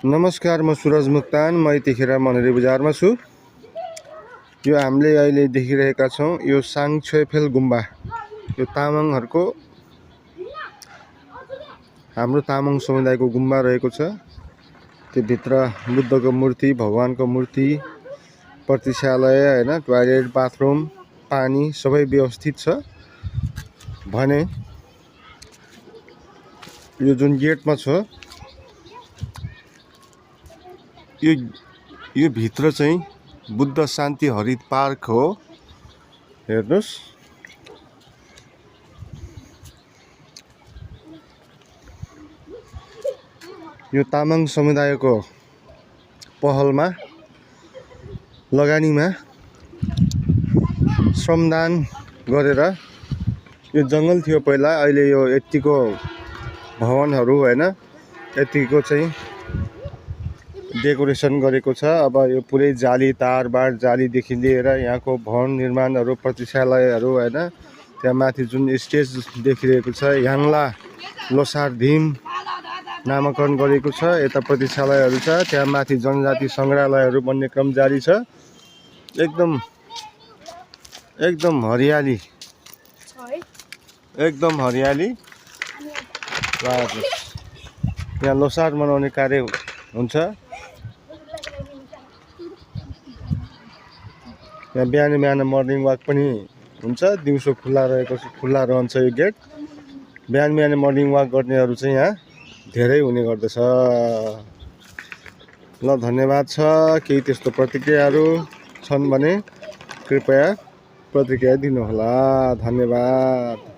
नमस्कार, म सुरज मुक्तान। म यतिखेर मनरी बजारमा छु। यो हामीले अहिले देखिरहेका छौं यो साङछोइफेल गुम्बा। यो तामाङहरुको हाम्रो तामाङ समुदायको गुम्बा रहेको छ। त्यो भित्र बुद्धको मूर्ति, भगवानको मूर्ति, प्रतिक्षालय हैन, टोयलेट, बाथरुम, पानी सबै व्यवस्थित छ भने यो जुन गेटमा छ यो भित्र चाहिँ बुद्ध शान्ति हरित पार्क हो। हेर्नुस्, यो तामाङ समुदायको पहलमा लगानीमा श्रमदान गरेर यो जंगल थियो पहिला, अहिले यो यतिको भवनहरु हैन, यतिको चाहिँ डेकोरेसन गरेको छ। अब यो पुरै जाली तारबार जालीदेखि लिएर यहाँको भवन निर्माणहरु, प्रतिक्षालयहरु हैन, त्यहाँ माथि जुन स्टेज देखिरहेको छ याङला लोसार धिम नामकरण गरेको छ। यता प्रतिक्षालयहरु छ, त्यहाँ माथि जनजाति संग्रहालयहरु बन्ने क्रम जारी छ। एकदम हरियाली, एकदम हरियाली। यहाँ लोसार मनाउने कार्य हुन्छ। यहाँ बिहान मर्निङ वाक पनि हुन्छ, दिउँसो खुल्ला रहन्छ यो गेट। बिहान मर्निङ वाक गर्नेहरु चाहिँ यहाँ धेरै हुने गर्दछ। ल, धन्यवाद छ। केही त्यस्तो प्रतिक्रियाहरु छन् भने कृपया प्रतिक्रिया दिनुहोला। धन्यवाद।